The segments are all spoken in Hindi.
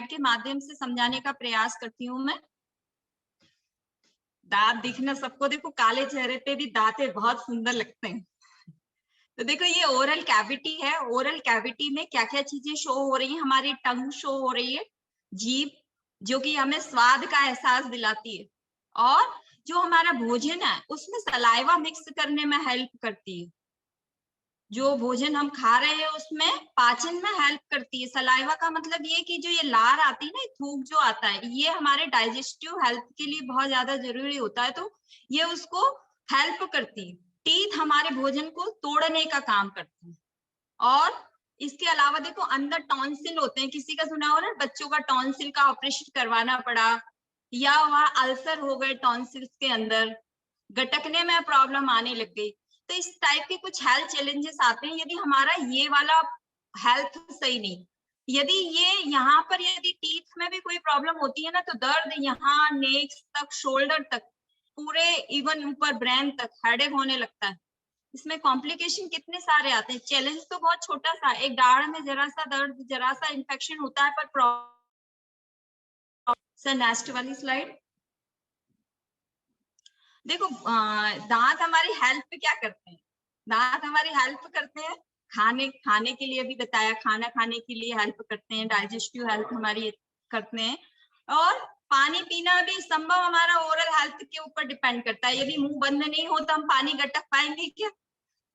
के माध्यम से समझाने का प्रयास करती हूँ मैं। दांत दिखना सबको, देखो काले चेहरे पे भी दांत है, बहुत सुंदर लगते हैं। तो देखो ये ओरल कैविटी है। ओरल कैविटी में क्या क्या चीजें शो हो रही है, हमारी टंग शो हो रही है, जीभ जो कि हमें स्वाद का एहसास दिलाती है, और जो हमारा भोजन है उसमें सलाइवा मिक्स करने में हेल्प करती है। जो भोजन हम खा रहे हैं उसमें पाचन में हेल्प करती है। सलाइवा का मतलब ये कि जो ये लार आती है ना, थूक जो आता है, ये हमारे डाइजेस्टिव हेल्थ के लिए बहुत ज्यादा जरूरी होता है, तो ये उसको हेल्प करती है। टीथ हमारे भोजन को तोड़ने का काम करती है। और इसके अलावा देखो अंदर टॉन्सिल होते हैं, किसी का सुना हो ना, बच्चों का टॉन्सिल का ऑपरेशन करवाना पड़ा, या वहां अल्सर हो गए टॉन्सिल्स के अंदर, गटकने में प्रॉब्लम आने लग गई। तो इस टाइप के कुछ हेल्थ चैलेंजेस आते हैं यदि हमारा ये वाला हेल्थ सही नहीं। यदि ये यहाँ पर यदि टीथ में भी कोई प्रॉब्लम होती है ना, तो दर्द यहाँ नेक तक, शोल्डर तक, पूरे इवन ऊपर ब्रेन तक हेडेक होने लगता है। इसमें कॉम्प्लिकेशन कितने सारे आते हैं। चैलेंज तो बहुत छोटा सा, एक दाढ़ में जरा सा दर्द, जरा सा इंफेक्शन होता है, पर सर नेक्स्ट वाली स्लाइड देखो। दांत हमारी हेल्प पे क्या करते हैं? दांत हमारी हेल्प करते हैं खाने के लिए, भी बताया, खाना खाने के लिए हेल्प करते हैं, डाइजेस्टिव हेल्थ हमारी करते हैं, और पानी पीना भी संभव हमारा ओरल हेल्थ के ऊपर डिपेंड करता है। यदि मुंह बंद नहीं हो तो हम पानी गटक पाएंगे क्या?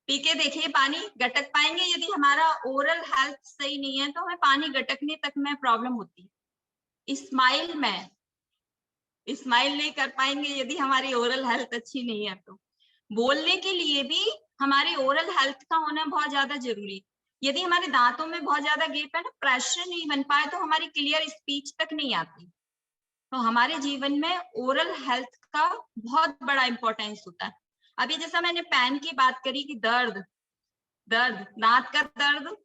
पी के देखिए, पानी गटक पाएंगे? यदि हमारा ओरल हेल्थ सही नहीं है तो हमें पानी गटकने तक में प्रॉब्लम होती है। स्माइल नहीं कर पाएंगे यदि हमारी ओरल हेल्थ अच्छी नहीं है। तो बोलने के लिए भी हमारी ओरल हेल्थ का होना बहुत ज्यादा जरूरी है। यदि हमारे दांतों में बहुत ज्यादा गैप है ना, प्रेशर नहीं बन पाए, तो हमारी क्लियर स्पीच तक नहीं आती। तो हमारे जीवन में ओरल हेल्थ का बहुत बड़ा इंपॉर्टेंस होता है। अभी जैसा मैंने पेन की बात करी कि दर्द दर्द दांत का दर्द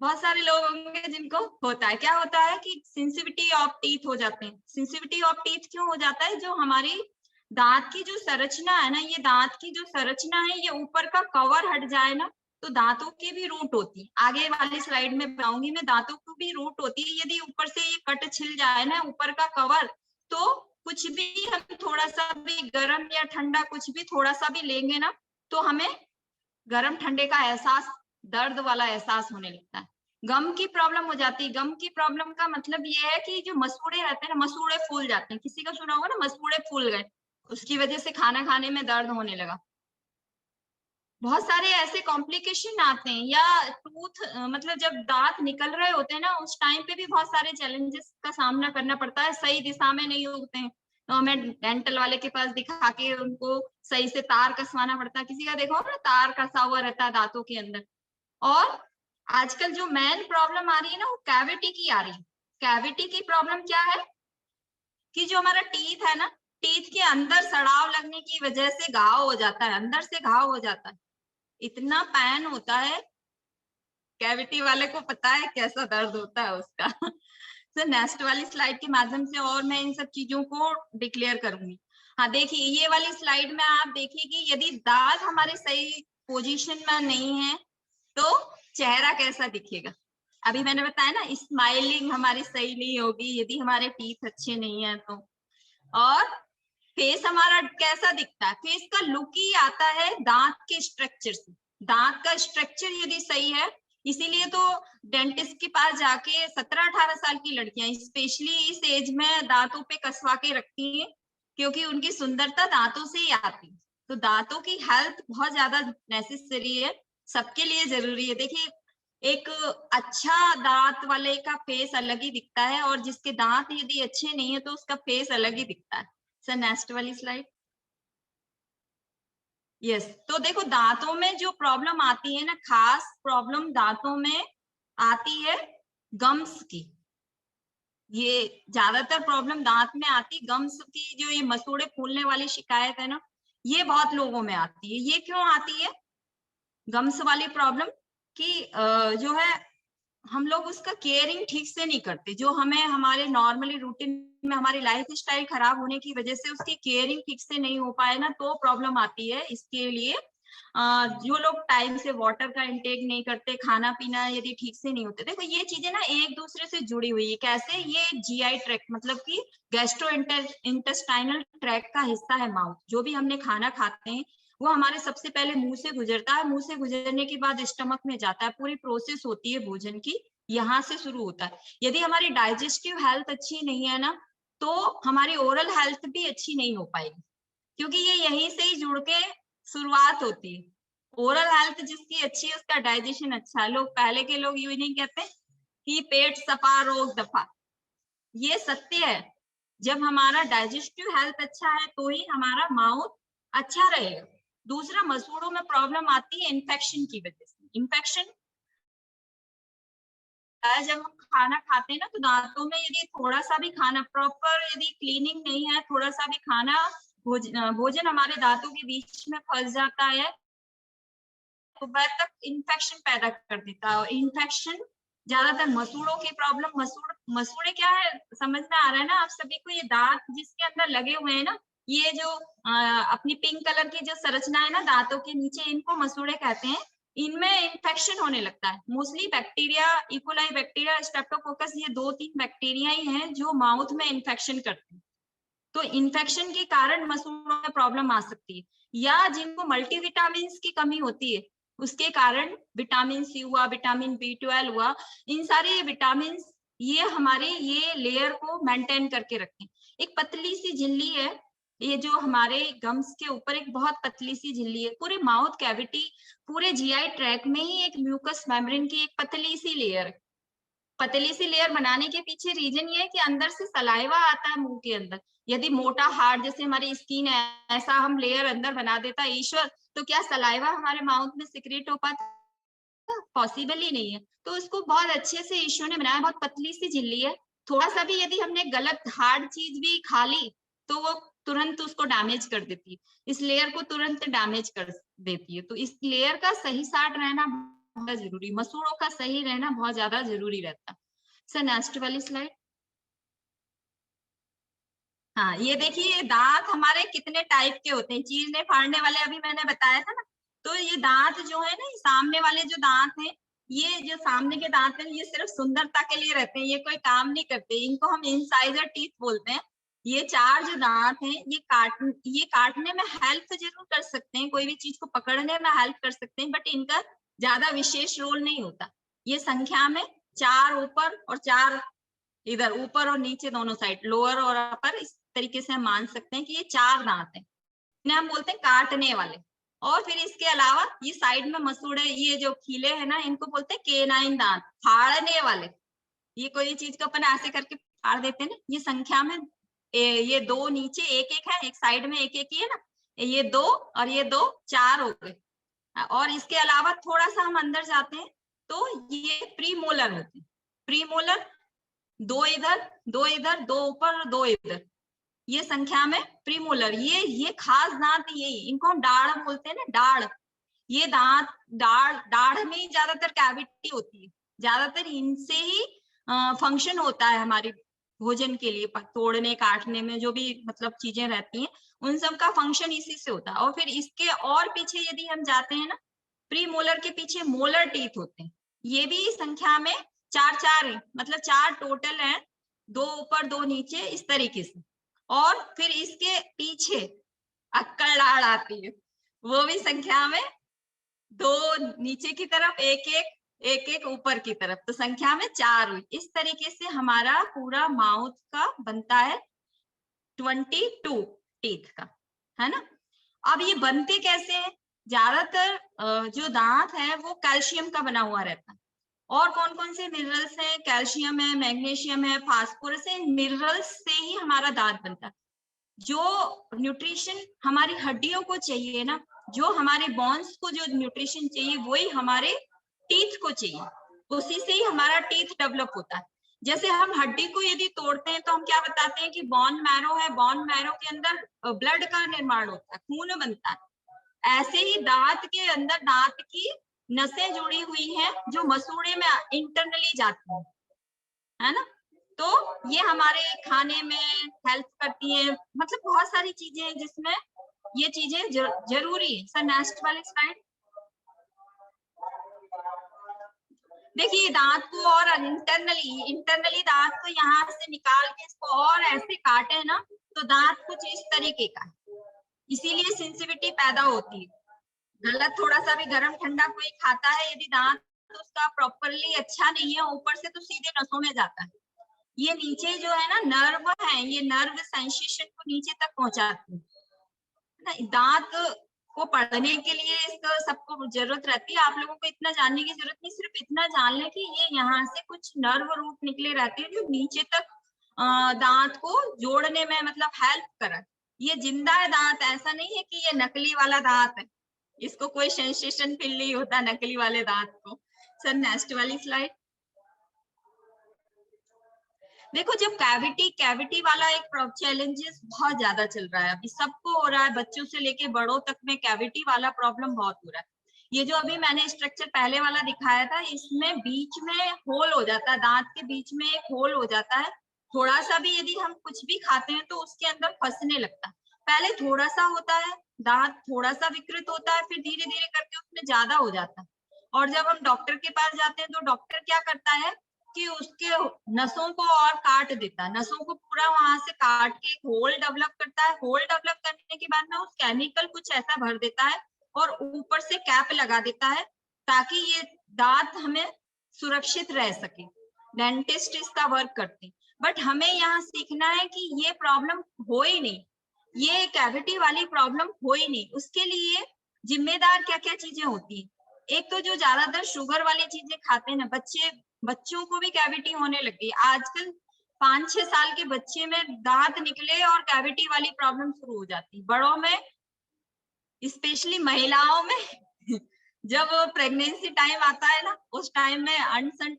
बहुत सारे लोग होंगे जिनको होता है। क्या होता है कि सेंसिटिविटी ऑफ टीथ हो जाते हैं। सेंसिटिविटी ऑफ टीथ क्यों हो जाता है? जो हमारी दांत की जो संरचना है ना, ये दांत की जो संरचना है, ये ऊपर का कवर हट जाए ना, तो दांतों की भी रूट होती है। आगे वाली स्लाइड में बताऊंगी मैं, दांतों की भी रूट होती है। यदि ऊपर से ये कट छिल जाए ना, ऊपर का कवर, तो कुछ भी हम थोड़ा सा भी गर्म या ठंडा कुछ भी थोड़ा सा भी लेंगे ना, तो हमें गर्म ठंडे का एहसास, दर्द वाला एहसास होने लगता है। गम की प्रॉब्लम हो जाती है। गम की प्रॉब्लम का मतलब ये है कि जो मसूड़े रहते हैं ना, मसूड़े फूल जाते हैं। किसी का सुना होगा ना, मसूड़े फूल गए, उसकी वजह से खाना खाने में दर्द होने लगा। बहुत सारे ऐसे कॉम्प्लिकेशन आते हैं। या टूथ मतलब जब दांत निकल रहे होते हैं ना, उस टाइम पे भी बहुत सारे चैलेंजेस का सामना करना पड़ता है। सही दिशा में नहीं उगते हैं तो हमें डेंटल वाले के पास दिखा के उनको सही से तार कसवाना पड़ता है। किसी का देखो ना, तार कसा हुआ रहता है दांतों के अंदर। और आजकल जो मेन प्रॉब्लम आ रही है ना, वो कैविटी की आ रही है। कैविटी की प्रॉब्लम क्या है कि जो हमारा टीथ है ना, टीथ के अंदर सड़ाव लगने की वजह से घाव हो जाता है, अंदर से घाव हो जाता है, इतना पैन होता है। कैविटी वाले को पता है कैसा दर्द होता है उसका। सर नेक्स्ट वाली स्लाइड के माध्यम से और मैं इन सब चीजों को डिक्लेयर करूंगी। हाँ देखिए, ये वाली स्लाइड में आप देखिए कि यदि दांत हमारे सही पोजीशन में नहीं है तो चेहरा कैसा दिखेगा। अभी मैंने बताया ना, स्माइलिंग हमारी सही नहीं होगी यदि हमारे टीथ अच्छे नहीं है तो। और फेस हमारा कैसा दिखता है? फेस का लुक ही आता है दांत के स्ट्रक्चर से। दांत का स्ट्रक्चर यदि सही है, इसीलिए तो डेंटिस्ट के पास जाके 17-18 साल की लड़कियां स्पेशली इस एज में दांतों पे कसवा के रखती हैं, क्योंकि उनकी सुंदरता दांतों से ही आती है। तो दांतों की हेल्थ बहुत ज्यादा नेसेसरी है, सबके लिए जरूरी है। देखिए, एक अच्छा दांत वाले का फेस अलग ही दिखता है, और जिसके दांत यदि अच्छे नहीं है तो उसका फेस अलग ही दिखता है। सर नेक्स्ट वाली स्लाइड। यस, तो देखो दांतों में जो प्रॉब्लम आती है ना, खास प्रॉब्लम दांतों में आती है गम्स की। ये ज्यादातर प्रॉब्लम दांत में आती गम्स की। जो ये मसूड़े फूलने वाली शिकायत है ना, ये बहुत लोगों में आती है। ये क्यों आती है गम्स वाली प्रॉब्लम? कि जो है हम लोग उसका केयरिंग ठीक से नहीं करते। जो हमें हमारे नॉर्मली रूटीन में हमारी लाइफ स्टाइल खराब होने की वजह से उसकी केयरिंग ठीक से नहीं हो पाए ना, तो प्रॉब्लम आती है। इसके लिए जो लोग टाइम से वाटर का इंटेक नहीं करते, खाना पीना यदि ठीक से नहीं होते, देखो ये चीजें ना एक दूसरे से जुड़ी हुई है। कैसे? ये जीआई ट्रैक्ट मतलब कि गैस्ट्रो इंटेस्टाइनल ट्रैक्ट का हिस्सा है माउथ। जो भी हमने खाना खाते हैं वो हमारे सबसे पहले मुंह से गुजरता है, मुंह से गुजरने के बाद स्टमक में जाता है, पूरी प्रोसेस होती है भोजन की, यहाँ से शुरू होता है। यदि हमारी डाइजेस्टिव हेल्थ अच्छी नहीं है ना, तो हमारी ओरल हेल्थ भी अच्छी नहीं हो पाएगी, क्योंकि ये यहीं से ही जुड़ के शुरुआत होती है। ओरल हेल्थ जिसकी अच्छी है उसका डाइजेशन अच्छा है। लोग पहले के लोग यूं नहीं कहते कि पेट सफा रोग दफा, ये सत्य है। जब हमारा डाइजेस्टिव हेल्थ अच्छा है तो ही हमारा माउथ अच्छा रहेगा। दूसरा, मसूड़ों में प्रॉब्लम आती है इन्फेक्शन की वजह से। इन्फेक्शन जब हम खाना खाते हैं ना, तो दांतों में यदि थोड़ा सा भी खाना प्रॉपर यदि क्लीनिंग नहीं है, थोड़ा सा भी खाना भोजन हमारे दांतों के बीच में फंस जाता है, तो वह तक इन्फेक्शन पैदा कर देता है। और इन्फेक्शन ज्यादातर मसूड़ों की प्रॉब्लम, मसूड़े क्या है समझ में आ रहा है ना आप सभी को? ये दांत जिसके अंदर लगे हुए हैं ना, ये जो अपनी पिंक कलर की जो संरचना है ना दांतों के नीचे, इनको मसूड़े कहते हैं। इनमें इन्फेक्शन होने लगता है। Mostly bacteria, E coli bacteria, Streptococcus, ये 2-3 बैक्टीरिया ही हैं जो माउथ में इन्फेक्शन करते हैं। तो इन्फेक्शन के कारण मसूड़ों में प्रॉब्लम आ सकती है। या जिनको मल्टीविटामिन की कमी होती है, उसके कारण विटामिन सी हुआ, विटामिन बी12 हुआ, इन सारे विटामिन ये हमारे ये लेयर को मेंटेन करके रखते हैं। एक पतली सी झिल्ली है, ये जो हमारे गम्स के ऊपर एक बहुत पतली सी झिल्ली है। पूरे माउथ कैविटी, पूरे जीआई ट्रैक में ही एक म्यूकस मेम्ब्रेन की एक पतली सी लेयर है। पतली सी लेयर बनाने के पीछे रीजन ये है कि अंदर से सलाइवा आता है मुंह के अंदर। यदि मोटा हार्ड जैसे हमारी स्किन है, ऐसा हम लेयर अंदर बना देता है ईश्वर, तो क्या सलाइवा हमारे माउथ में सिक्रेट हो पाता? पॉसिबल ही नहीं है। तो इसको बहुत अच्छे से ईश्वर ने बनाया, बहुत पतली सी झिल्ली है। थोड़ा सा भी यदि हमने गलत हार्ड चीज भी खा ली तो वो तुरंत उसको डैमेज कर देती है, इस लेयर को तुरंत डैमेज कर देती है। तो इस लेयर का सही साट रहना बहुत जरूरी, मसूड़ों का सही रहना बहुत ज्यादा जरूरी रहता है। सर नेक्स्ट वाली स्लाइड। हाँ, ये देखिए दांत हमारे कितने टाइप के होते हैं, चीरने फाड़ने वाले अभी मैंने बताया था ना। तो ये दांत जो है ना, ये सामने वाले जो दांत हैं, ये जो सामने के दांत हैं, ये सिर्फ सुंदरता के लिए रहते हैं, ये कोई काम नहीं करते। इनको हम इंसाइजर टीथ बोलते हैं। ये 4 जो दांत हैं, ये काटने में हेल्प जरूर कर सकते हैं, कोई भी चीज को पकड़ने में हेल्प कर सकते हैं, बट इनका ज्यादा विशेष रोल नहीं होता। ये संख्या में 4 ऊपर और 4 इधर, ऊपर और नीचे दोनों साइड, लोअर और अपर, इस तरीके से हम मान सकते हैं कि ये 4 दांत हैं। इन्हें हम बोलते हैं काटने वाले। और फिर इसके अलावा ये साइड में मसूड़े, ये जो खीले हैं ना, इनको बोलते हैं केनाइन दांत, फाड़ने वाले। ये कोई चीज को अपन ऐसे करके फाड़ देते हैं ना, ये संख्या में ये 2 नीचे एक एक है, एक साइड में एक एक ही है ना, ये 2 और ये 2, 4 हो गए। और इसके अलावा थोड़ा सा हम अंदर जाते हैं तो ये प्रीमोलर होते हैं। प्रीमोलर 2 इधर, 2 इधर, 2 ऊपर और 2 इधर, ये संख्या में प्रीमोलर। ये खास दांत यही, इनको हम दाढ़ बोलते हैं ना, दाढ़। ये दांत दाढ़ में ही ज्यादातर कैविटी होती है, ज्यादातर इनसे ही फंक्शन होता है हमारे भोजन के लिए, तोड़ने काटने में जो भी मतलब चीजें रहती हैं, उन सब का फंक्शन इसी से होता है। और फिर इसके और पीछे यदि हम जाते हैं ना, प्री मोलर के पीछे मोलर टीथ होते हैं। ये भी संख्या में 4 है, मतलब 4 टोटल है, 2 ऊपर 2 नीचे, इस तरीके से। और फिर इसके पीछे अक्कड़ दाढ़ आती है, वो भी संख्या में 2 नीचे की तरफ, एक एक ऊपर की तरफ, तो संख्या में 4 हुई। इस तरीके से हमारा पूरा माउथ का बनता है 22 टीथ का, है ना। अब ये बनते कैसे हैं? ज्यादातर जो दांत है वो कैल्शियम का बना हुआ रहता है। और कौन कौन से मिनरल्स हैं? कैल्शियम है, मैग्नीशियम है, फास्फोरस है। इन मिनरल्स से ही हमारा दांत बनता है। जो न्यूट्रिशन हमारी हड्डियों को चाहिए ना, जो हमारे बोन्स को जो न्यूट्रिशन चाहिए, वही हमारे टीथ को चाहिए, उसी से ही हमारा टीथ डेवलप होता है। जैसे हम हड्डी को यदि तोड़ते हैं तो हम क्या बताते हैं कि बोन मैरो है, बोन मैरो के अंदर ब्लड का निर्माण होता है, खून बनता है। ऐसे ही दांत के अंदर दांत की नसें जुड़ी हुई हैं जो मसूड़े में इंटरनली जाती हैं, है ना। तो ये हमारे खाने में हेल्प करती है, मतलब बहुत सारी चीजें हैं जिसमें ये चीजें जरूरी है। सर नेक्स्ट वाली स्लाइड देखिए। दांत को और इंटरनली दांत को यहाँ से निकाल के इसको और ऐसे काटे ना तो दांत कुछ इस तरीके का है, इसीलिए सेंसिटिविटी पैदा होती है। गलत थोड़ा सा भी गर्म ठंडा कोई खाता है, यदि दांत तो उसका प्रॉपरली अच्छा नहीं है ऊपर से तो सीधे नसों में जाता है। ये नीचे जो है ना नर्व है, ये नर्व सेंसेशन को नीचे तक पहुंचाती है। दांत को पढ़ने के लिए इसको सबको जरूरत रहती है। आप लोगों को इतना जानने की जरूरत नहीं, सिर्फ इतना जान ले कि ये यहाँ से कुछ नर्व रूट निकले रहते हैं जो नीचे तक दांत को जोड़ने में मतलब हेल्प करे। ये जिंदा है दांत, ऐसा नहीं है कि ये नकली वाला दांत है, इसको कोई सेंसेशन फील नहीं होता नकली वाले दांत को। सर नेक्स्ट वाली स्लाइड देखो। जब कैविटी वाला एक चैलेंजेस बहुत ज्यादा चल रहा है, अभी सबको हो रहा है, बच्चों से लेके बड़ों तक में कैविटी वाला प्रॉब्लम बहुत हो रहा है। ये जो अभी मैंने स्ट्रक्चर पहले वाला दिखाया था, इसमें बीच में होल हो जाता है, दांत के बीच में एक होल हो जाता है। थोड़ा सा भी यदि हम कुछ भी खाते हैं तो उसके अंदर फंसने लगता है। पहले थोड़ा सा होता है, दांत थोड़ा सा विकृत होता है, फिर धीरे धीरे करके उसमें ज्यादा हो जाता है। और जब हम डॉक्टर के पास जाते हैं तो डॉक्टर क्या करता है कि उसके नसों को और काट देता है, नसों को पूरा वहां से काट के एक होल डेवलप करता है। होल डेवलप करने के बाद में उस केमिकल कुछ ऐसा भर देता है और ऊपर से कैप लगा देता है ताकि ये दांत हमें सुरक्षित रह सके। डेंटिस्ट इसका वर्क करते हैं, बट हमें यहाँ सीखना है कि ये प्रॉब्लम हो ही नहीं, ये कैविटी वाली प्रॉब्लम हो ही नहीं। उसके लिए जिम्मेदार क्या क्या चीजें होती है। एक तो जो ज्यादातर शुगर वाली चीजें खाते हैं ना बच्चों को भी कैविटी होने लगी। आजकल 5-6 साल के बच्चे में दांत निकले और कैविटी वाली प्रॉब्लम शुरू हो जाती। बड़ों में स्पेशली महिलाओं में जब प्रेगनेंसी टाइम आता है ना, उस टाइम में अनसन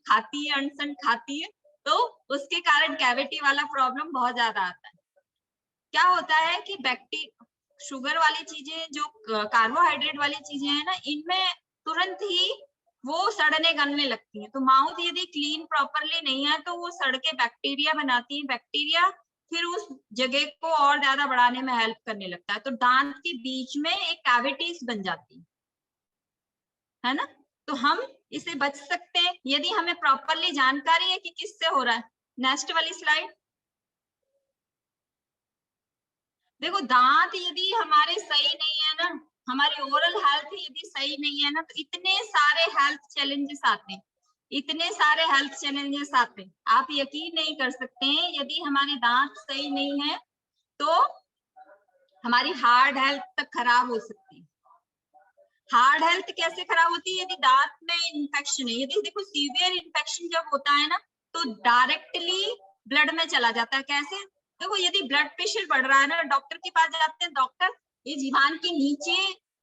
खाती है तो उसके कारण कैविटी वाला प्रॉब्लम बहुत ज्यादा आता है। क्या होता है कि शुगर वाली चीजें जो कार्बोहाइड्रेट वाली चीजें हैं ना, इनमें तुरंत ही वो सड़ने गलने लगती हैं। तो माउथ यदि क्लीन प्रॉपरली नहीं है तो वो सड़ के बैक्टीरिया बनाती है, बैक्टीरिया फिर उस जगह को और ज्यादा बढ़ाने में हेल्प करने लगता है। तो दांत के बीच में एक कैविटीज बन जाती है ना। तो हम इसे बच सकते हैं यदि हमें प्रॉपरली जानकारी है कि किससे हो रहा है। नेक्स्ट वाली स्लाइड देखो। दांत यदि हमारे सही नहीं है ना, हमारी ओरल हेल्थ यदि सही नहीं है ना, तो इतने सारे हेल्थ चैलेंजेस आते हैं, आप यकीन नहीं कर सकते हैं। यदि हमारे दांत सही नहीं है तो हमारी हार्ड हेल्थ तक खराब हो सकती है। हार्ड हेल्थ कैसे खराब होती है? यदि दांत में इन्फेक्शन है, यदि देखो सीवियर इन्फेक्शन जब होता है ना तो डायरेक्टली ब्लड में चला जाता है। कैसे? देखो यदि ब्लड प्रेशर बढ़ रहा है ना, डॉक्टर के पास जाते हैं, डॉक्टर ये जीभान के नीचे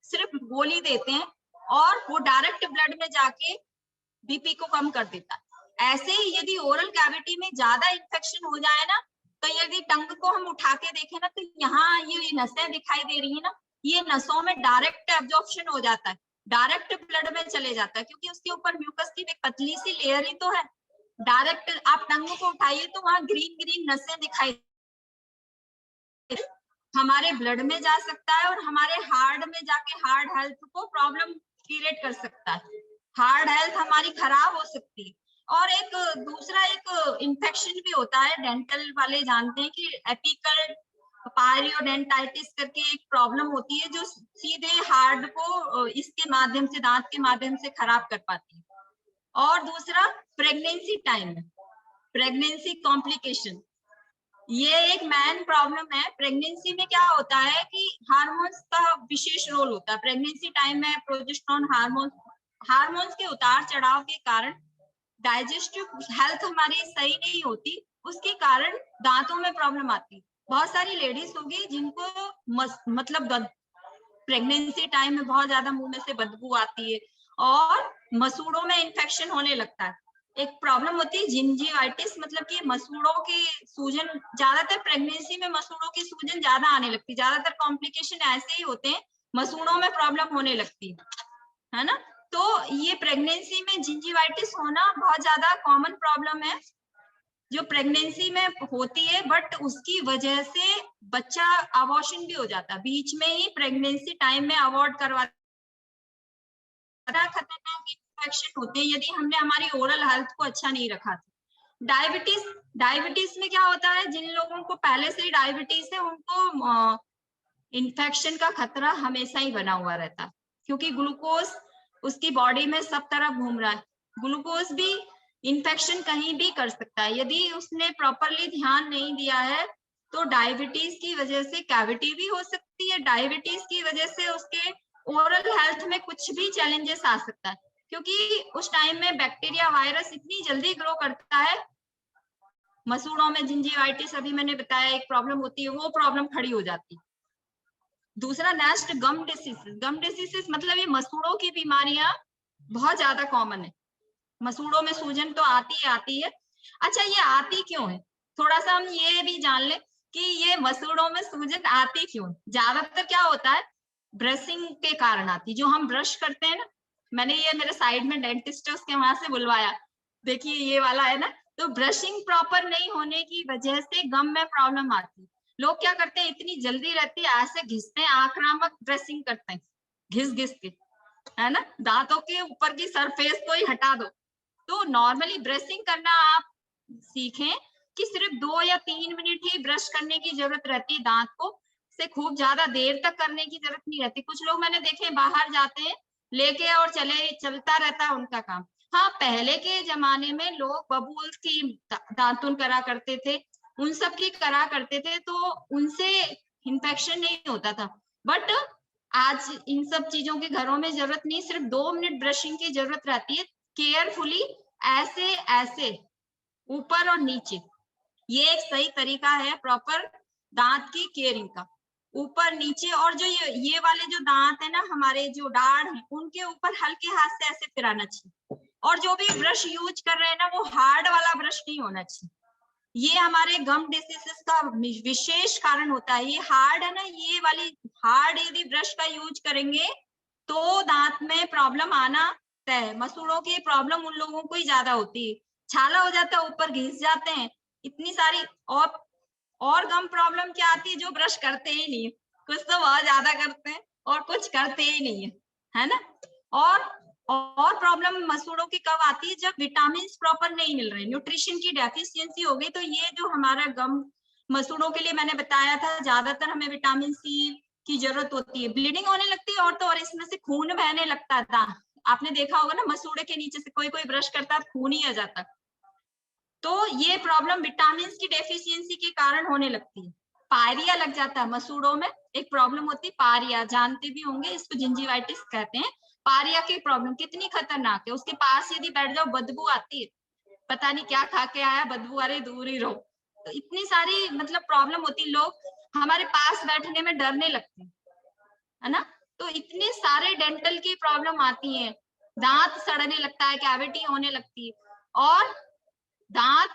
सिर्फ गोली देते हैं और वो डायरेक्ट ब्लड में जाके बीपी को कम कर देता है। ऐसे ही यदि ओरल कैविटी में ज्यादा इन्फेक्शन हो जाए ना, तो यदि टंग को हम उठा के देखें ना तो यहाँ ये नसें दिखाई दे रही है ना, ये नसों में डायरेक्ट एब्जॉर्प्शन हो जाता है, डायरेक्ट ब्लड में चले जाता है, क्योंकि उसके ऊपर म्यूकस की एक पतली सी लेयर ही तो है। डायरेक्ट आप टंग को उठाइए तो वहां ग्रीन ग्रीन नसें दिखाई, हमारे ब्लड में जा सकता है और हमारे हार्ट में जाके हार्ट हेल्थ को प्रॉब्लम क्रिएट कर सकता है, हार्ट हेल्थ हमारी खराब हो सकती है। और एक दूसरा एक इन्फेक्शन भी होता है, डेंटल वाले जानते हैं कि एपिकल पायरियोडेंटाइटिस करके एक प्रॉब्लम होती है जो सीधे हार्ट को इसके माध्यम से, दांत के माध्यम से खराब कर पाती है। और दूसरा प्रेगनेंसी टाइम में प्रेगनेंसी कॉम्प्लिकेशन, ये एक मेन प्रॉब्लम है। प्रेगनेंसी में क्या होता है कि हार्मोन्स का विशेष रोल होता है। प्रेगनेंसी टाइम में प्रोजेस्टेरोन हार्मोन्स के उतार चढ़ाव के कारण डाइजेस्टिव हेल्थ हमारी सही नहीं होती, उसके कारण दांतों में प्रॉब्लम आती। बहुत सारी लेडीज होगी जिनको मतलब प्रेगनेंसी टाइम में बहुत ज्यादा मुंह में से बदबू आती है और मसूड़ों में इन्फेक्शन होने लगता है। एक प्रॉब्लम होती है जिंजिवाइटिस, मतलब कि मसूड़ों की सूजन, ज्यादातर प्रेगनेंसी में मसूड़ों की सूजन ज्यादा आने लगती है, ज्यादातर कॉम्प्लिकेशन ऐसे ही होते हैं, मसूड़ों में प्रॉब्लम होने लगती है ना। तो ये प्रेगनेंसी में जिंजिवाइटिस होना बहुत ज्यादा कॉमन प्रॉब्लम है जो प्रेगनेंसी में होती है, बट उसकी वजह से बच्चा अबॉर्शन भी हो जाता है, बीच में ही प्रेगनेंसी टाइम में अबॉर्ट करवा, खतरनाक इन्फेक्शन होते हैं यदि हमने हमारी ओरल हेल्थ को अच्छा नहीं रखा था। डायबिटीज में क्या होता है, जिन लोगों को पहले से ही डायबिटीज है उनको इन्फेक्शन का खतरा हमेशा ही बना हुआ रहता है, क्योंकि ग्लूकोज उसकी बॉडी में सब तरफ घूम रहा है। ग्लूकोज भी इन्फेक्शन कहीं भी कर सकता है, यदि उसने प्रॉपरली ध्यान नहीं दिया है तो डायबिटीज की वजह से कैविटी भी हो सकती है, डायबिटीज की वजह से उसके ओरल हेल्थ में कुछ भी चैलेंजेस आ सकता है, क्योंकि उस टाइम में बैक्टीरिया वायरस इतनी जल्दी ग्रो करता है। मसूड़ों में जिंजिवाइटिस अभी मैंने बताया एक प्रॉब्लम होती है, वो प्रॉब्लम खड़ी हो जाती है। दूसरा नेक्स्ट गम डिसीजेस। गम डिसीजेस मतलब ये मसूड़ों की बीमारियां बहुत ज्यादा कॉमन है, मसूड़ों में सूजन तो आती है। अच्छा, ये आती क्यों है, थोड़ा सा हम ये भी जान ले कि ये मसूड़ों में सूजन आती क्यों। ज्यादातर क्या होता है, ब्रशिंग के कारण आती, जो हम ब्रश करते हैं ना, मैंने ये मेरे साइड में डेंटिस्ट है उसके वहां से बुलवाया, देखिए ये वाला है ना, तो ब्रशिंग प्रॉपर नहीं होने की वजह से गम में प्रॉब्लम आती है। लोग क्या करते हैं, इतनी जल्दी रहती है, ऐसे घिसते हैं, आक्रामक ब्रशिंग करते हैं, घिस घिस के, है ना, दांतों के ऊपर की सरफेस को ही हटा दो। तो नॉर्मली ब्रशिंग करना आप सीखें कि सिर्फ 2 या 3 मिनट ही ब्रश करने की जरूरत रहती है, दांत को से खूब ज्यादा देर तक करने की जरूरत नहीं रहती। कुछ लोग मैंने देखे बाहर जाते हैं लेके और चलता रहता है उनका काम। हाँ, पहले के जमाने में लोग बबूल की दातुन करा करते थे, उन सब की करा करते थे, तो उनसे इन्फेक्शन नहीं होता था। बट आज इन सब चीजों के घरों में जरूरत नहीं, सिर्फ 2 मिनट ब्रशिंग की जरूरत रहती है, केयरफुली ऐसे ऐसे ऊपर और नीचे, ये एक सही तरीका है प्रॉपर दांत की केयरिंग का, ऊपर नीचे। और जो ये वाले जो दांत है ना, हमारे जो दाढ़ है, उनके ऊपर हल्के हाथ से ऐसे फिराना चाहिए। और जो भी ब्रश यूज कर रहे हैं ना, वो हार्ड वाला ब्रश नहीं होना चाहिए, ये हमारे गम डिसीजेस का विशेष कारण होता है। ये हार्ड है ना, ये वाली हार्ड यदि ब्रश का यूज करेंगे तो दांत में प्रॉब्लम आना तय है। मसूड़ों की प्रॉब्लम उन लोगों को ही ज्यादा होती है, छाला हो जाता है, ऊपर घिस जाते हैं, इतनी सारी। और गम प्रॉब्लम क्या आती है, जो ब्रश करते ही नहीं, कुछ तो बहुत ज्यादा करते हैं और कुछ करते ही नहीं है ना। और प्रॉब्लम मसूड़ों की कब आती है, जब विटामिन प्रॉपर नहीं मिल रहे, न्यूट्रिशन की डेफिशिएंसी हो गई। तो ये जो हमारा गम मसूड़ों के लिए मैंने बताया था, ज्यादातर हमें विटामिन सी की जरूरत होती है, ब्लीडिंग होने लगती है, और तो और इसमें से खून बहने लगता था। आपने देखा होगा ना, मसूड़े के नीचे से कोई कोई ब्रश करता है, खून ही आ जाता। तो ये प्रॉब्लम विटामिन की डेफिशिएंसी के कारण होने लगती है। पायरिया लग जाता है मसूड़ों में, एक प्रॉब्लम होती है पायरिया, जानते भी होंगे इसको, जिंजिवाइटिस कहते हैं। पायरिया की प्रॉब्लम कितनी खतरनाक है, उसके पास यदि बैठ जाओ बदबू आती है, पता नहीं क्या खा के आया, बदबू आ रही, दूर ही रहो। तो इतनी सारी मतलब प्रॉब्लम होती, लोग हमारे पास बैठने में डरने लगते हैं, है ना। तो इतने सारे डेंटल की प्रॉब्लम आती है, दांत सड़ने लगता है, कैविटी होने लगती है, और दांत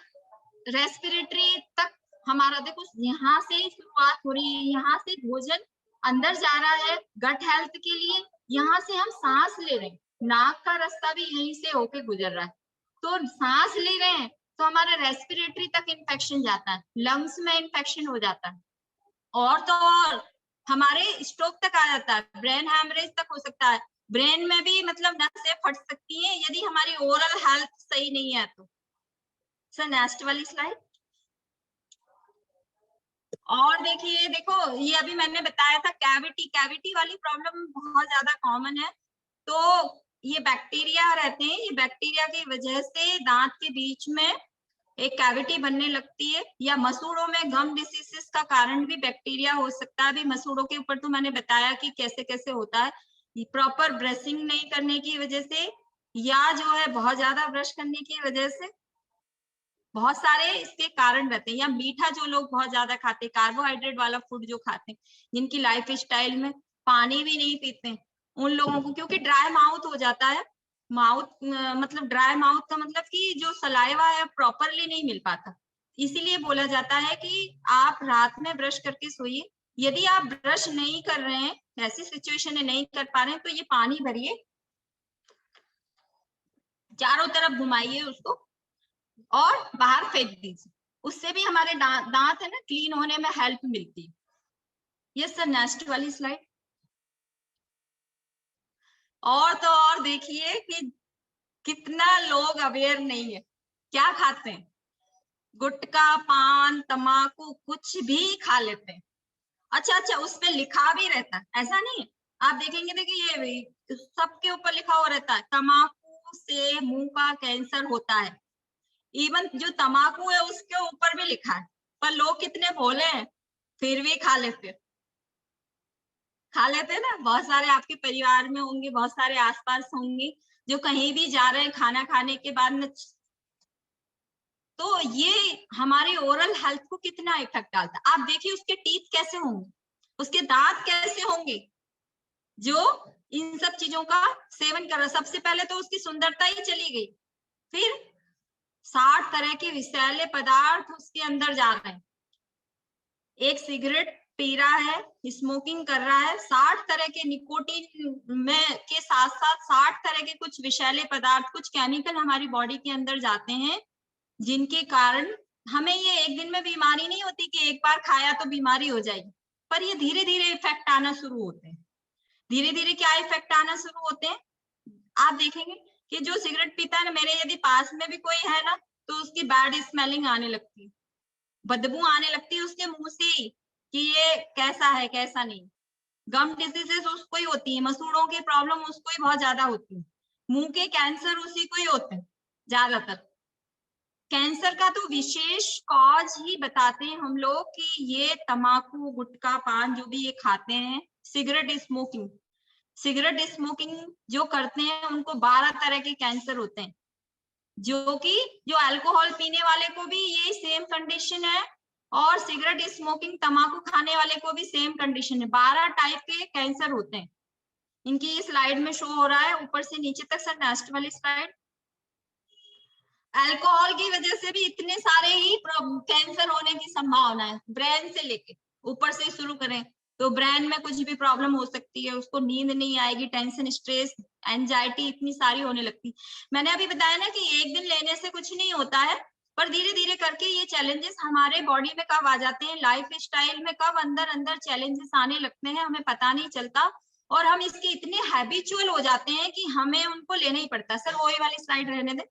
रेस्पिरेटरी तक हमारा, देखो यहाँ से ही शुरुआत हो रही है, यहाँ से भोजन अंदर जा रहा है गट हेल्थ के लिए, यहाँ से हम सांस ले रहे हैं, नाक का रास्ता भी यहीं से होके गुजर रहा है, तो सांस ले रहे हैं तो हमारे रेस्पिरेटरी तक इन्फेक्शन जाता है, लंग्स में इन्फेक्शन हो जाता है, और तो और हमारे स्ट्रोक तक आ जाता है, ब्रेन हैमरेज तक हो सकता है, ब्रेन में भी मतलब नसें फट सकती हैं यदि हमारी ओरल हेल्थ सही नहीं है तो। सर नेक्स्ट वाली स्लाइड। और देखिए, देखो ये अभी मैंने बताया था कैविटी वाली प्रॉब्लम बहुत ज्यादा कॉमन है। तो ये बैक्टीरिया रहते हैं, ये बैक्टीरिया की वजह से दांत के बीच में एक कैविटी बनने लगती है, या मसूड़ों में गम डिसीजेस का कारण भी बैक्टीरिया हो सकता है। अभी मसूड़ों के ऊपर तो मैंने बताया कि कैसे कैसे होता है, प्रॉपर ब्रशिंग नहीं करने की वजह से, या जो है बहुत ज्यादा ब्रश करने की वजह से, बहुत सारे इसके कारण रहते हैं। या मीठा जो लोग बहुत ज्यादा खाते हैं, कार्बोहाइड्रेट वाला फूड जो खाते हैं, जिनकी लाइफ स्टाइल में पानी भी नहीं पीते, उन लोगों को, क्योंकि ड्राई माउथ हो जाता है, माउथ मतलब ड्राई माउथ का मतलब कि जो सलाइवा है प्रॉपरली नहीं मिल पाता, इसीलिए बोला जाता है कि आप रात में ब्रश करके सोइए। यदि आप ब्रश नहीं कर रहे हैं, ऐसी सिचुएशन में नहीं कर पा रहे हैं, तो ये पानी भरिए, चारों तरफ घुमाइए उसको और बाहर फेंक दीजिए, उससे भी हमारे दांत है ना क्लीन होने में हेल्प मिलती है। यस सर, नेक्स्ट वाली स्लाइड। और तो और देखिए कि कितना लोग अवेयर नहीं है, क्या खाते हैं, गुटखा, पान, तम्बाकू, कुछ भी खा लेते हैं। अच्छा अच्छा, उस पे लिखा भी रहता है, ऐसा नहीं है। आप देखेंगे, देखिए ये सबके ऊपर लिखा हुआ रहता है, तम्बाकू से मुंह का कैंसर होता है। इवन जो तम्बाकू है उसके ऊपर भी लिखा है, पर लोग कितने भोले हैं, फिर भी खा लेते हैं ना। बहुत सारे आपके परिवार में होंगे, बहुत सारे आसपास होंगे जो कहीं भी जा रहे हैं खाना खाने के बाद में, तो ये हमारे ओरल हेल्थ को कितना इफेक्ट डालता है। आप देखिए उसके टीथ कैसे होंगे, उसके दांत कैसे होंगे, जो इन सब चीजों का सेवन कर रहा है। सबसे पहले तो उसकी सुंदरता ही चली गई, फिर 60 तरह के विषैले पदार्थ उसके अंदर जा रहे हैं। एक सिगरेट पी रहा है, स्मोकिंग कर रहा है, 60 तरह के निकोटीन में के साथ साथ 60 तरह के कुछ विषैले पदार्थ, कुछ केमिकल हमारी बॉडी के अंदर जाते हैं, जिनके कारण हमें ये एक दिन में बीमारी नहीं होती कि एक बार खाया तो बीमारी हो जाएगी, पर ये धीरे धीरे इफेक्ट आना शुरू होते हैं। धीरे धीरे क्या इफेक्ट आना शुरू होते हैं, आप देखेंगे कि जो सिगरेट पीता है ना, मेरे यदि पास में भी कोई है ना, तो उसकी बैड स्मेलिंग आने लगती है, बदबू आने लगती है उसके मुंह से ही कि ये कैसा है कैसा नहीं। गम डिजीजेस उसको ही होती है, मसूड़ों की प्रॉब्लम उसको ही बहुत ज्यादा होती है, मुंह के कैंसर उसी को ही होते हैं ज्यादातर। कैंसर का तो विशेष कॉज ही बताते हैं हम लोग कि ये तम्बाकू, गुटखा, पान जो भी ये खाते हैं, सिगरेट स्मोकिंग जो करते हैं उनको 12 तरह के कैंसर होते हैं, जो कि जो अल्कोहल पीने वाले को भी ये सेम कंडीशन है, और सिगरेट स्मोकिंग तम्बाकू खाने वाले को भी सेम कंडीशन है। 12 टाइप के कैंसर होते हैं, इनकी स्लाइड में शो हो रहा है ऊपर से नीचे तक। सर नेक्स्ट वाली स्लाइड। अल्कोहल की वजह से भी इतने सारे ही कैंसर होने की संभावना है, ब्रेन से लेके ऊपर से शुरू करें तो ब्रेन में कुछ भी प्रॉब्लम हो सकती है, उसको नींद नहीं आएगी, टेंशन, स्ट्रेस, एंजाइटी इतनी सारी होने लगती। मैंने अभी बताया ना कि एक दिन लेने से कुछ नहीं होता है, पर धीरे धीरे करके ये चैलेंजेस हमारे बॉडी में कब आ जाते हैं, लाइफ स्टाइल में कब अंदर अंदर चैलेंजेस आने लगते हैं, हमें पता नहीं चलता, और हम इसके इतने हैबिचुअल हो जाते हैं कि हमें उनको लेना ही पड़ता है। सर वही वाली स्लाइड रहने दें,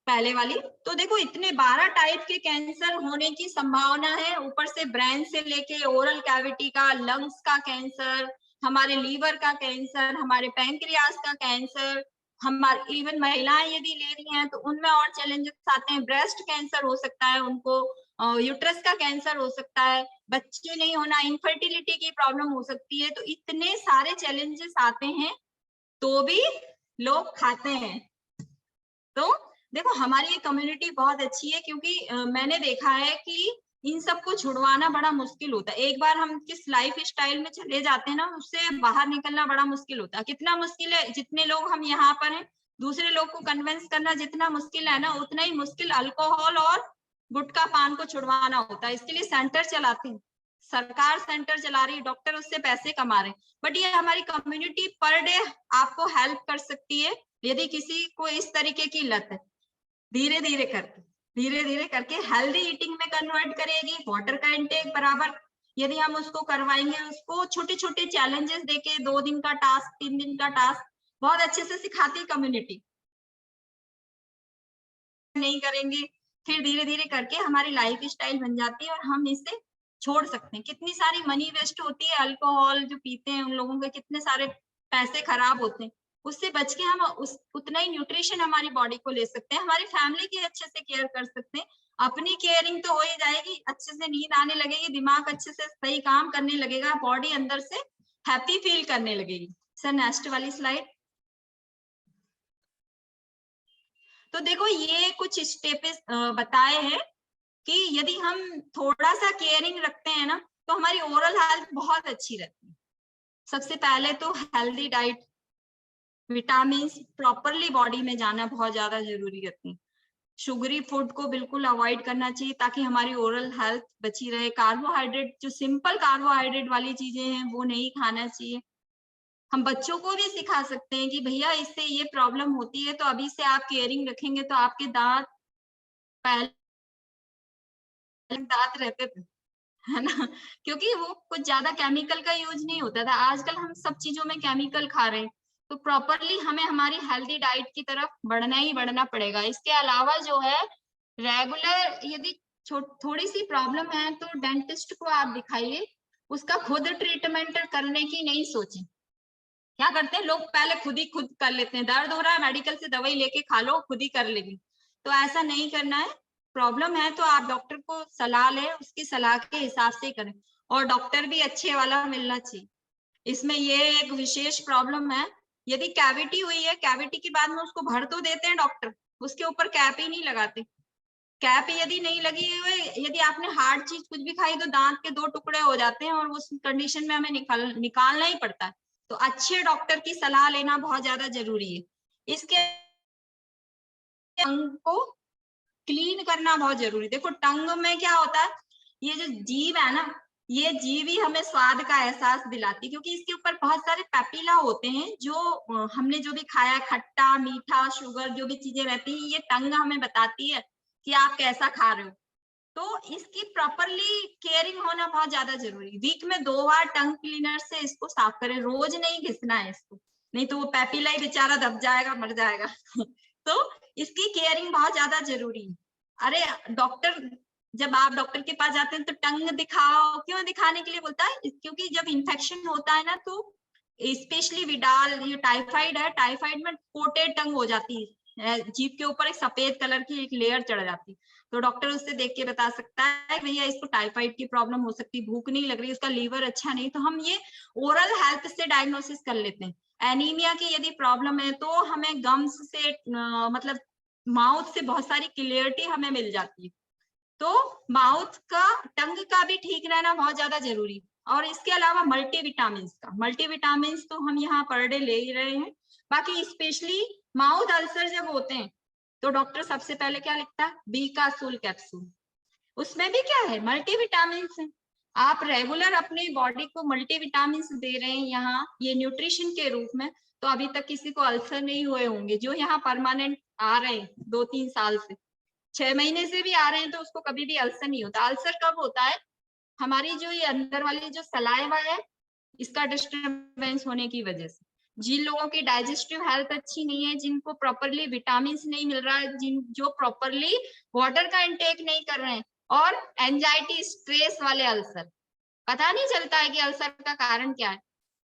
पहले वाली। तो देखो इतने 12 टाइप के कैंसर होने की संभावना है, ऊपर से ब्रेन से लेके ओरल कैविटी का, लंग्स का कैंसर, हमारे लीवर का कैंसर, हमारे पैंक्रियास का कैंसर, हमारे इवन महिलाएं यदि ले रही हैं तो उनमें और चैलेंजेस आते हैं, ब्रेस्ट कैंसर हो सकता है उनको, यूट्रस का कैंसर हो सकता है, बच्चे नहीं होना, इनफर्टिलिटी की प्रॉब्लम हो सकती है। तो इतने सारे चैलेंजेस आते हैं तो भी लोग खाते हैं। तो देखो हमारी ये कम्युनिटी बहुत अच्छी है, क्योंकि मैंने देखा है कि इन सबको छुड़वाना बड़ा मुश्किल होता है। एक बार हम किस लाइफ स्टाइल में चले जाते हैं ना, उससे बाहर निकलना बड़ा मुश्किल होता है। कितना मुश्किल है, जितने लोग हम यहाँ पर हैं, दूसरे लोग को कन्विंस करना जितना मुश्किल है ना, उतना ही मुश्किल अल्कोहल और गुटखा पान को छुड़वाना होता है। इसके लिए सेंटर चलाते हैं, सरकार सेंटर चला रही है, डॉक्टर उससे पैसे कमा रहे हैं, बट ये हमारी कम्युनिटी पर डे आपको हेल्प कर सकती है। यदि किसी को इस तरीके की लत है, धीरे धीरे करके हेल्दी ईटिंग में कन्वर्ट करेगी, वाटर का इंटेक बराबर यदि हम उसको करवाएंगे, उसको छोटे छोटे चैलेंजेस देके 2 दिन का टास्क, 3 दिन का टास्क बहुत अच्छे से सिखाती है कम्युनिटी। नहीं करेंगे, फिर धीरे धीरे करके हमारी लाइफ स्टाइल बन जाती है और हम इसे छोड़ सकते हैं। कितनी सारी मनी वेस्ट होती है, अल्कोहल जो पीते हैं उन लोगों के कितने सारे पैसे खराब होते हैं, उससे बच के हम उतना ही न्यूट्रिशन हमारी बॉडी को ले सकते हैं, हमारी फैमिली की अच्छे से केयर कर सकते हैं। अपनी केयरिंग तो हो ही जाएगी, अच्छे से नींद आने लगेगी, दिमाग अच्छे से सही काम करने लगेगा, बॉडी अंदर से हैप्पी फील करने लगेगी। सर नेक्स्ट वाली स्लाइड। तो देखो ये कुछ स्टेप्स बताए हैं कि यदि हम थोड़ा सा केयरिंग रखते हैं ना, तो हमारी ओरल हेल्थ बहुत अच्छी रहती है। सबसे पहले तो healthy diet, vitamin properly body में जाना बहुत ज्यादा जरूरी रहती है। शुगरी फूड को बिल्कुल अवॉइड करना चाहिए ताकि हमारी ओरल हेल्थ बची रहे। कार्बोहाइड्रेट, जो सिंपल कार्बोहाइड्रेट वाली चीजें हैं वो नहीं खाना चाहिए। हम बच्चों को भी सिखा सकते हैं कि भैया इससे ये प्रॉब्लम होती है, तो अभी से आप केयरिंग रखेंगे तो आपके दांत, पहले दांत रहते थे, है ना, क्योंकि वो कुछ ज्यादा केमिकल का यूज नहीं होता था। आजकल हम सब चीजों में केमिकल खा रहे हैं, तो प्रॉपरली हमें हमारी हेल्दी डाइट की तरफ बढ़ना ही बढ़ना पड़ेगा। इसके अलावा जो है रेगुलर, यदि थोड़ी सी प्रॉब्लम है तो डेंटिस्ट को आप दिखाइए, उसका खुद ट्रीटमेंट करने की नहीं सोचें। क्या करते हैं लोग, पहले खुद कर लेते हैं, दर्द हो रहा है मेडिकल से दवाई लेके खा लो, खुद ही कर लेंगे। तो ऐसा नहीं करना है। प्रॉब्लम है तो आप डॉक्टर को सलाह लें, उसकी सलाह के हिसाब से करें, और डॉक्टर भी अच्छे वाला मिलना चाहिए। इसमें ये एक विशेष प्रॉब्लम है, यदि कैविटी हुई है, कैविटी के बाद में उसको भर तो देते हैं डॉक्टर, उसके ऊपर कैप ही नहीं लगाते। कैप यदि नहीं लगी हुई, यदि आपने हार्ड चीज कुछ भी खाई तो दांत के 2 टुकड़े हो जाते हैं, और उस कंडीशन में हमें निकालना ही पड़ता है। तो अच्छे डॉक्टर की सलाह लेना बहुत ज्यादा जरूरी है। इसके टंग को क्लीन करना बहुत जरूरी। देखो टंग में क्या होता है, ये जो जीभ है ना, ये जीभ ही हमें स्वाद का एहसास दिलाती है, क्योंकि इसके ऊपर बहुत सारे पैपिला होते हैं, जो हमने जो भी खाया, खट्टा मीठा शुगर जो भी चीजें रहती है, ये टंग हमें बताती है कि आप कैसा खा रहे हो। तो इसकी प्रॉपरली केयरिंग होना बहुत ज्यादा जरूरी। वीक में 2 बार टंग क्लीनर से इसको साफ करें, रोज नहीं घिसना है इसको, नहीं तो वो पैपिला ही बेचारा दब जाएगा, मर जाएगा। तो इसकी केयरिंग बहुत ज्यादा जरूरी है। अरे डॉक्टर, जब आप डॉक्टर के पास जाते हैं तो टंग दिखाओ, क्यों दिखाने के लिए बोलता है, क्योंकि जब इन्फेक्शन होता है ना, तो स्पेशली विडाल, ये टाइफाइड है, टाइफाइड में कोटेड टंग हो जाती है, जीभ के ऊपर एक सफेद कलर की एक लेयर चढ़ जाती है। तो डॉक्टर उससे देख के बता सकता है भैया इसको टाइफाइड की प्रॉब्लम हो सकती है, भूख नहीं लग रही, उसका लीवर अच्छा नहीं। तो हम ये ओरल हेल्थ से डायग्नोसिस कर लेते हैं। एनीमिया की यदि प्रॉब्लम है तो हमें गम्स से मतलब माउथ से बहुत सारी क्लियरिटी हमें मिल जाती है। तो माउथ का, टंग का भी ठीक रहना बहुत ज्यादा जरूरी। और इसके अलावा मल्टीविटामिन तो हम यहाँ पर डे ले ही रहे हैं। बाकी स्पेशली माउथ अल्सर जब होते हैं तो डॉक्टर सबसे पहले क्या लिखता है, बीकासूल कैप्सूल। उसमें भी क्या है, मल्टीविटामिन है। आप रेगुलर अपनी बॉडी को मल्टीविटामिन दे रहे हैं यहाँ, ये न्यूट्रिशन के रूप में, तो अभी तक किसी को अल्सर नहीं हुए होंगे, जो यहाँ परमानेंट आ रहे हैं 2-3 साल से। 6 महीने से भी आ रहे हैं तो उसको कभी भी अल्सर नहीं होता। अल्सर कब होता है, हमारी जो ये अंदर वाली जो सलाइवा है, इसका डिस्टर्बेंस होने की वजह से। जिन लोगों की डाइजेस्टिव हेल्थ अच्छी नहीं है, जिनको प्रॉपरली विटामिन नहीं मिल रहा है, जो प्रॉपरली वाटर का इंटेक नहीं कर रहे हैं, और एंजाइटी स्ट्रेस वाले अल्सर, पता नहीं चलता है कि अल्सर का कारण क्या है।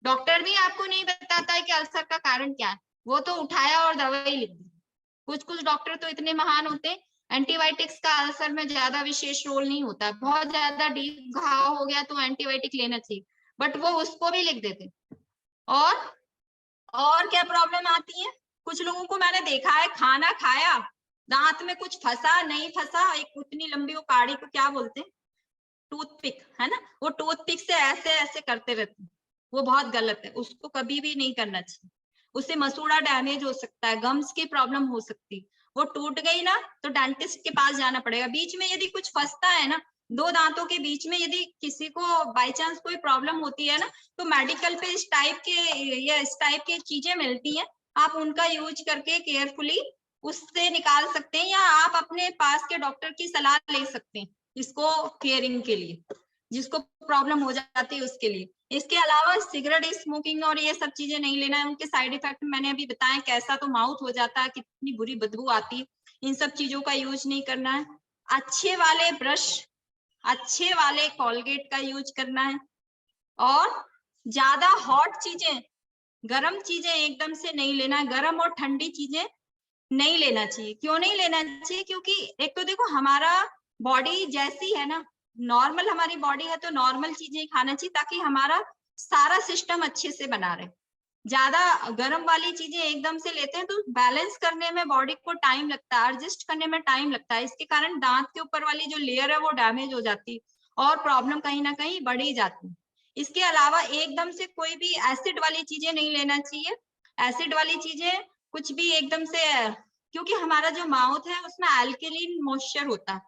डॉक्टर भी आपको नहीं बताता है कि अल्सर का कारण क्या है, वो तो उठाया और दवाई लिख दी। कुछ कुछ डॉक्टर तो इतने महान होते हैं, एंटीबायोटिक्स का अल्सर में ज्यादा विशेष रोल नहीं होता, बहुत ज्यादा डीप घाव हो गया तो एंटीबायोटिक लेना चाहिए, बट वो उसको भी लिख देते। और और क्या प्रॉब्लम आती है, कुछ लोगों को मैंने देखा है, खाना खाया, दांत में कुछ फंसा नहीं फंसा, एक उतनी लंबी वो काड़ी को क्या बोलते हैं, टूथपिक, है ना, वो टूथपिक से ऐसे ऐसे करते रहते हैं, वो बहुत गलत है, उसको कभी भी नहीं करना चाहिए। उससे मसूड़ा डैमेज हो सकता है, गम्स की प्रॉब्लम हो सकती है, वो टूट गई ना तो डेंटिस्ट के पास जाना पड़ेगा। बीच में यदि कुछ फंसता है ना, 2 दांतों के बीच में यदि किसी को बाय चांस कोई प्रॉब्लम होती है ना, तो मेडिकल पे इस टाइप के या इस टाइप की चीजें मिलती हैं, आप उनका यूज करके केयरफुली उससे निकाल सकते हैं, या आप अपने पास के डॉक्टर की सलाह ले सकते हैं इसको केयरिंग के लिए, जिसको प्रॉब्लम हो जाती है उसके लिए। इसके अलावा सिगरेट स्मोकिंग और ये सब चीजें नहीं लेना है, उनके साइड इफेक्ट मैंने अभी बताया, कैसा तो माउथ हो जाता है, कितनी बुरी बदबू आती है, इन सब चीजों का यूज नहीं करना है। अच्छे वाले ब्रश, अच्छे वाले कोलगेट का यूज करना है, और ज्यादा हॉट चीजें, गर्म चीजें एकदम से नहीं लेना है, गर्म और ठंडी चीजें नहीं लेना चाहिए। क्यों नहीं लेना चाहिए, क्योंकि एक तो देखो हमारा बॉडी जैसी है ना, नॉर्मल हमारी बॉडी है तो नॉर्मल चीजें खाना चाहिए, ताकि हमारा सारा सिस्टम अच्छे से बना रहे। ज्यादा गर्म वाली चीजें एकदम से लेते हैं तो बैलेंस करने में बॉडी को टाइम लगता है, एडजस्ट करने में टाइम लगता है, इसके कारण दांत के ऊपर वाली जो लेयर है वो डैमेज हो जाती है, और प्रॉब्लम कहीं ना कहीं बढ़ ही जाती है। इसके अलावा एकदम से कोई भी एसिड वाली चीजें नहीं लेना चाहिए। एसिड वाली चीजें कुछ भी एकदम से, क्योंकि हमारा जो माउथ है उसमें अल्कलीन मॉइस्चर होता है,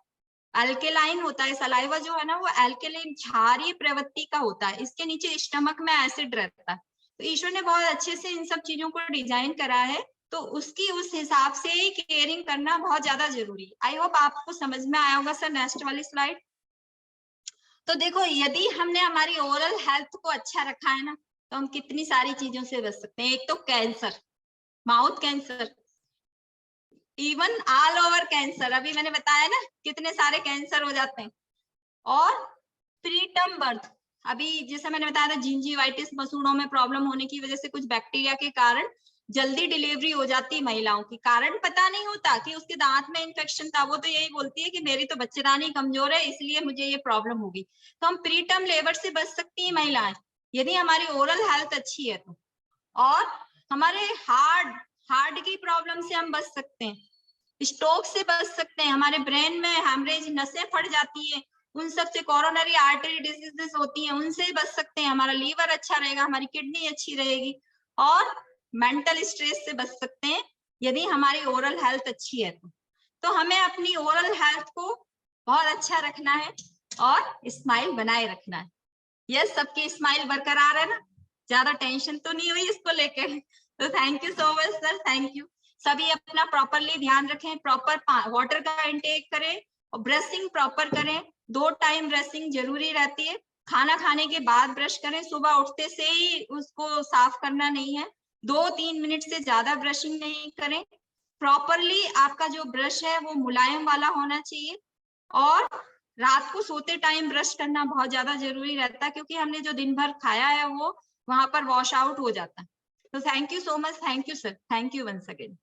अल्केलाइन होता है, सलाइवा जो है ना वो अल्केलाइन क्षारीय प्रवृत्ति का होता है, इसके नीचे स्टमक में एसिड रहता है। तो ईश्वर ने बहुत अच्छे से इन सब चीजों को डिजाइन करा है, तो उसकी उस हिसाब से ही केयरिंग करना बहुत ज्यादा जरूरी है। आई होप आपको समझ में आया होगा सर। नेक्स्ट वाली स्लाइड। तो देखो, यदि हमने हमारी ओरल हेल्थ को अच्छा रखा है ना, तो हम कितनी सारी चीजों से बच सकते हैं। एक तो cancer, mouth cancer, even all over cancer, अभी मैंने बताया ना कितने सारे कैंसर हो जाते हैं। और प्रीटर्म बर्थ, अभी जैसे मैंने बताया था जिंजीवाइटिस, मसूड़ों में प्रॉब्लम होने की वजह से कुछ बैक्टीरिया के कारण जल्दी डिलीवरी हो जाती है महिलाओं की। कारण पता नहीं होता कि उसके दांत में इन्फेक्शन था, वो तो यही बोलती है कि मेरी तो बच्चेदानी कमजोर है इसलिए मुझे ये प्रॉब्लम होगी। तो हम प्रीटर्म लेबर से बच सकती है महिलाएं, यदि हमारी ओरल हेल्थ अच्छी है तो। और हमारे हार्ट की प्रॉब्लम से हम बच सकते हैं, स्ट्रोक से बच सकते हैं, हमारे ब्रेन में हेमरेज, नसें फट जाती है, उन सब से, कोरोनरी आर्टरी डिजीजेस होती हैं, उनसे बच सकते हैं। हमारा लीवर अच्छा रहेगा, हमारी किडनी अच्छी रहेगी। और मेंटल स्ट्रेस से बच सकते हैं यदि हमारी ओरल हेल्थ अच्छी है तो हमें अपनी ओरल हेल्थ को बहुत अच्छा रखना है और स्माइल बनाए रखना है। यस, सबकी स्माइल बरकरार है ना, ज्यादा टेंशन तो नहीं हुई इसको लेकर। तो thank you so much sir, thank you. सभी अपना प्रॉपरली ध्यान रखें, प्रॉपर वाटर का इंटेक करें और ब्रशिंग प्रॉपर करें। 2 टाइम ब्रशिंग जरूरी रहती है, खाना खाने के बाद ब्रश करें, सुबह उठते से ही उसको साफ करना नहीं है। 2-3 मिनट से ज्यादा ब्रशिंग नहीं करें। प्रॉपरली आपका जो ब्रश है वो मुलायम वाला होना चाहिए। और रात को सोते टाइम ब्रश करना बहुत ज्यादा जरूरी रहता है, क्योंकि हमने जो दिन भर खाया है वो वहां पर वॉश आउट हो जाता है। तो thank you so much, thank you sir, thank you once again.